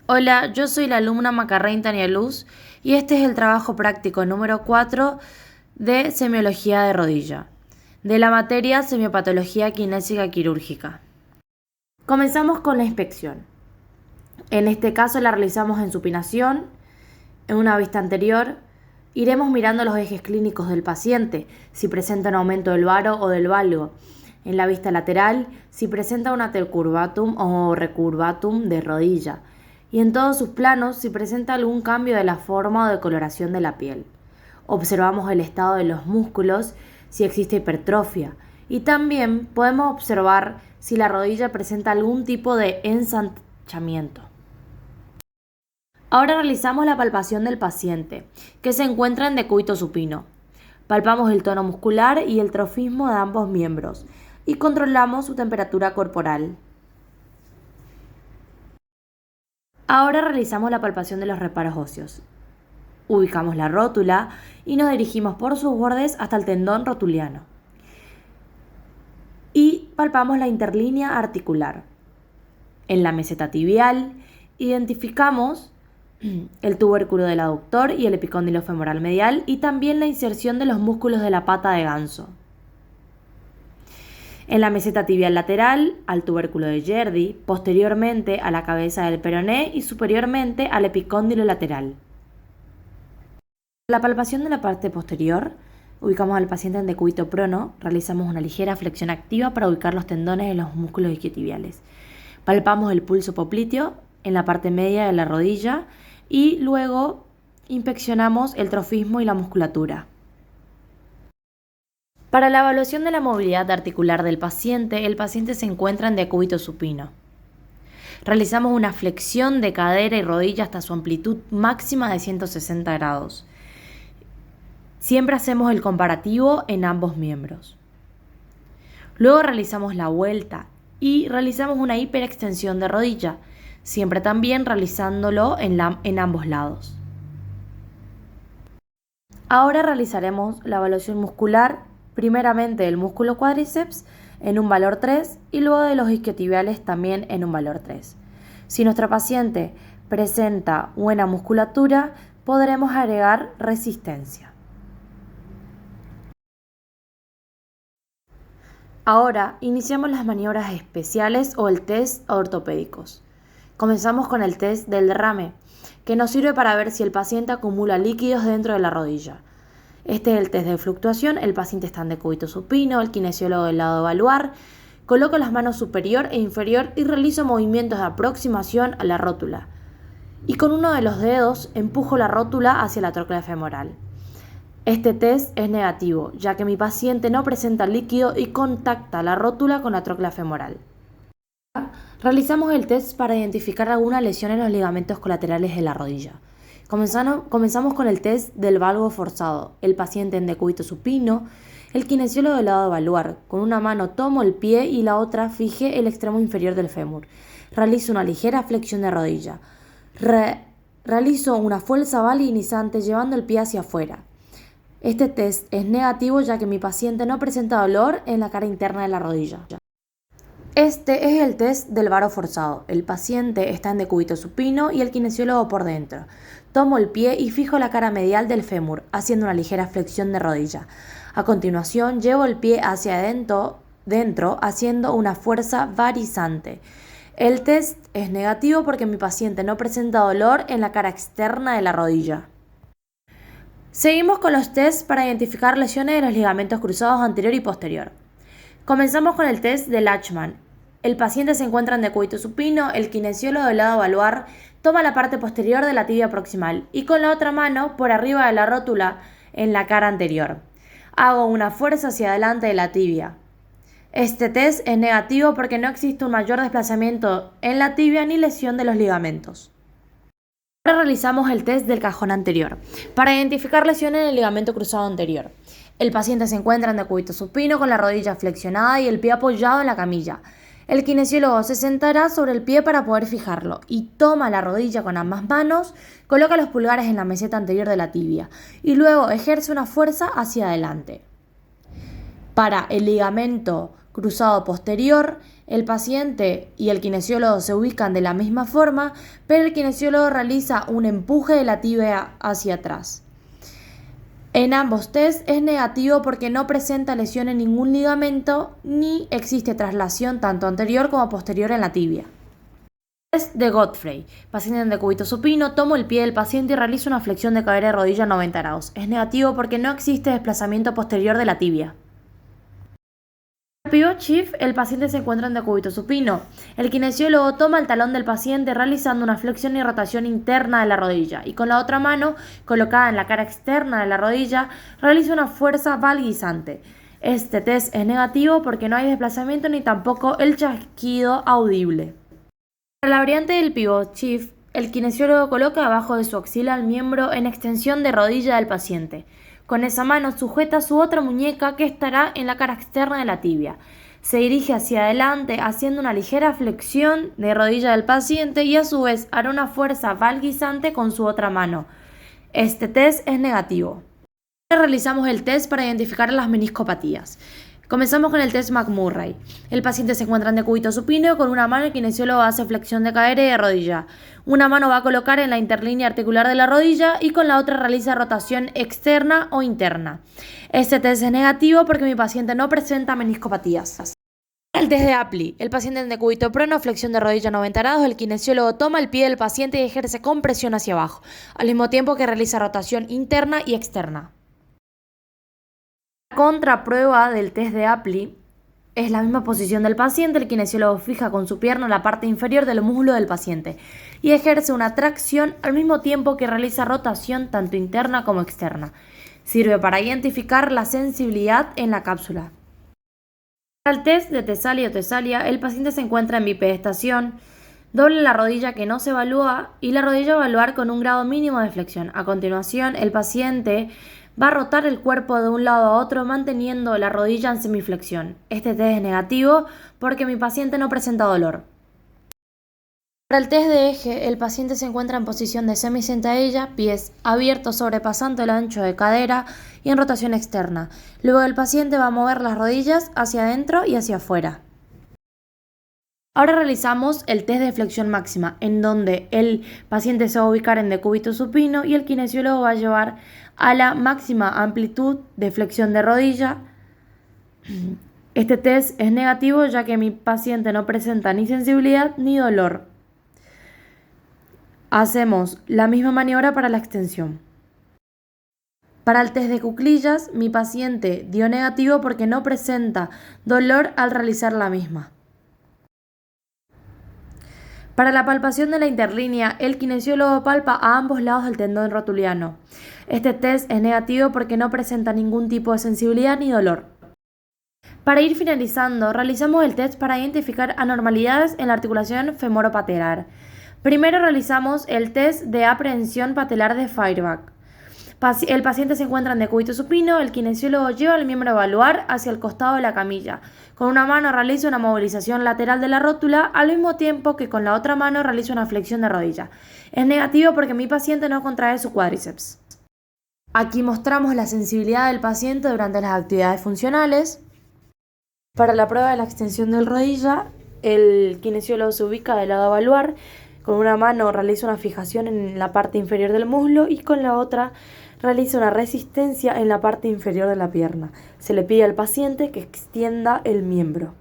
Hola, yo soy la alumna Macarrey Tania Luz y este es el trabajo práctico número 4 de semiología de rodilla, de la materia semiopatología kinésica quirúrgica. Comenzamos con la inspección. En este caso la realizamos en supinación, en una vista anterior. Iremos mirando los ejes clínicos del paciente, si presenta un aumento del varo o del valgo. En la vista lateral, si presenta una decurvatum o recurvatum de rodilla. Y en todos sus planos, si presenta algún cambio de la forma o de coloración de la piel. Observamos el estado de los músculos, si existe hipertrofia. Y también podemos observar si la rodilla presenta algún tipo de ensanchamiento. Ahora realizamos la palpación del paciente, que se encuentra en decúbito supino. Palpamos el tono muscular y el trofismo de ambos miembros y controlamos su temperatura corporal. Ahora realizamos la palpación de los reparos óseos. Ubicamos la rótula y nos dirigimos por sus bordes hasta el tendón rotuliano. Y palpamos la interlínea articular. En la meseta tibial identificamos el tubérculo del aductor y el epicóndilo femoral medial y también la inserción de los músculos de la pata de ganso. En la meseta tibial lateral al tubérculo de Gerdy, posteriormente a la cabeza del peroné y superiormente al epicóndilo lateral. La palpación de la parte posterior, ubicamos al paciente en decúbito prono, realizamos una ligera flexión activa para ubicar los tendones en los músculos isquiotibiales. Palpamos el pulso popliteo en la parte media de la rodilla y luego inspeccionamos el trofismo y la musculatura. Para la evaluación de la movilidad articular del paciente, el paciente se encuentra en decúbito supino. Realizamos una flexión de cadera y rodilla hasta su amplitud máxima de 160 grados. Siempre hacemos el comparativo en ambos miembros. Luego realizamos la vuelta y realizamos una hiperextensión de rodilla, siempre también realizándolo en ambos lados. Ahora realizaremos la evaluación muscular, primeramente del músculo cuádriceps en un valor 3 y luego de los isquiotibiales también en un valor 3. Si nuestra paciente presenta buena musculatura, podremos agregar resistencia. Ahora iniciamos las maniobras especiales o el test ortopédicos. Comenzamos con el test del derrame, que nos sirve para ver si el paciente acumula líquidos dentro de la rodilla. Este es el test de fluctuación, el paciente está en decúbito supino, el kinesiólogo del lado evaluar, coloco las manos superior e inferior y realizo movimientos de aproximación a la rótula. Y con uno de los dedos empujo la rótula hacia la tróclea femoral. Este test es negativo, ya que mi paciente no presenta líquido y contacta la rótula con la tróclea femoral. Realizamos el test para identificar alguna lesión en los ligamentos colaterales de la rodilla. Comenzamos con el test del valgo forzado, el paciente en decúbito supino, el kinesiólogo del lado evaluar. Con una mano tomo el pie y la otra fije el extremo inferior del fémur. Realizo una ligera flexión de rodilla. Realizo una fuerza valinizante llevando el pie hacia afuera. Este test es negativo ya que mi paciente no presenta dolor en la cara interna de la rodilla. Este es el test del varo forzado. El paciente está en decúbito supino y el kinesiólogo por dentro. Tomo el pie y fijo la cara medial del fémur, haciendo una ligera flexión de rodilla. A continuación, llevo el pie hacia dentro, haciendo una fuerza varizante. El test es negativo porque mi paciente no presenta dolor en la cara externa de la rodilla. Seguimos con los tests para identificar lesiones de los ligamentos cruzados anterior y posterior. Comenzamos con el test de Lachman. El paciente se encuentra en decúbito supino, el kinesiólogo del lado evaluar toma la parte posterior de la tibia proximal y con la otra mano por arriba de la rótula en la cara anterior. Hago una fuerza hacia adelante de la tibia. Este test es negativo porque no existe un mayor desplazamiento en la tibia ni lesión de los ligamentos. Ahora realizamos el test del cajón anterior para identificar lesiones en el ligamento cruzado anterior. El paciente se encuentra en decúbito supino con la rodilla flexionada y el pie apoyado en la camilla. El kinesiólogo se sentará sobre el pie para poder fijarlo y toma la rodilla con ambas manos, coloca los pulgares en la meseta anterior de la tibia y luego ejerce una fuerza hacia adelante. Para el ligamento cruzado posterior, El paciente y el kinesiólogo se ubican de la misma forma, pero el kinesiólogo realiza un empuje de la tibia hacia atrás. En ambos test es negativo porque no presenta lesión en ningún ligamento ni existe traslación tanto anterior como posterior en la tibia. Test de Godfrey. Paciente en decúbito supino, tomo el pie del paciente y realizo una flexión de cadera y rodilla a 90 grados. Es negativo porque no existe desplazamiento posterior de la tibia. Pivot Shift, el paciente se encuentra en decúbito supino. El kinesiólogo toma el talón del paciente realizando una flexión y rotación interna de la rodilla y con la otra mano, colocada en la cara externa de la rodilla, realiza una fuerza valguizante. Este test es negativo porque no hay desplazamiento ni tampoco el chasquido audible. Para la variante del Pivot Shift, el kinesiólogo coloca abajo de su axila el miembro en extensión de rodilla del paciente. Con esa mano sujeta su otra muñeca que estará en la cara externa de la tibia. Se dirige hacia adelante haciendo una ligera flexión de rodilla del paciente y a su vez hará una fuerza valguizante con su otra mano. Este test es negativo. Ahora realizamos el test para identificar las meniscopatías. Comenzamos con el test McMurray. El paciente se encuentra en decúbito supino, con una mano el kinesiólogo hace flexión de cadera y de rodilla. Una mano va a colocar en la interlínea articular de la rodilla y con la otra realiza rotación externa o interna. Este test es negativo porque mi paciente no presenta meniscopatías. El test de Apley. El paciente en decúbito prono, flexión de rodilla a 90 grados, el kinesiólogo toma el pie del paciente y ejerce compresión hacia abajo, al mismo tiempo que realiza rotación interna y externa. La contraprueba del test de Apley es la misma posición del paciente. El kinesiólogo fija con su pierna la parte inferior del muslo del paciente y ejerce una tracción al mismo tiempo que realiza rotación tanto interna como externa. Sirve para identificar la sensibilidad en la cápsula. Para el test de Tesalia o Tesalia, el paciente se encuentra en bipedestación. Doble la rodilla que no se evalúa y la rodilla va a evaluar con un grado mínimo de flexión. A continuación, el paciente va a rotar el cuerpo de un lado a otro manteniendo la rodilla en semiflexión. Este test es negativo porque mi paciente no presenta dolor. Para el test de eje, el paciente se encuentra en posición de semisentadilla, pies abiertos sobrepasando el ancho de cadera y en rotación externa. Luego el paciente va a mover las rodillas hacia adentro y hacia afuera. Ahora realizamos el test de flexión máxima, en donde el paciente se va a ubicar en decúbito supino y el kinesiólogo va a llevar a la máxima amplitud de flexión de rodilla. Este test es negativo ya que mi paciente no presenta ni sensibilidad ni dolor. Hacemos la misma maniobra para la extensión. Para el test de cuclillas, mi paciente dio negativo porque no presenta dolor al realizar la misma. Para la palpación de la interlínea, el kinesiólogo palpa a ambos lados del tendón rotuliano. Este test es negativo porque no presenta ningún tipo de sensibilidad ni dolor. Para ir finalizando, realizamos el test para identificar anormalidades en la articulación femoropatelar. Primero realizamos el test de aprehensión patelar de Fireback. El paciente se encuentra en decúbito supino, el kinesiólogo lleva el miembro a evaluar hacia el costado de la camilla. Con una mano realiza una movilización lateral de la rótula, al mismo tiempo que con la otra mano realiza una flexión de rodilla. Es negativo porque mi paciente no contrae su cuádriceps. Aquí mostramos la sensibilidad del paciente durante las actividades funcionales. Para la prueba de la extensión del rodilla, el kinesiólogo se ubica del lado a evaluar. Con una mano realiza una fijación en la parte inferior del muslo y con la otra realiza una resistencia en la parte inferior de la pierna. Se le pide al paciente que extienda el miembro.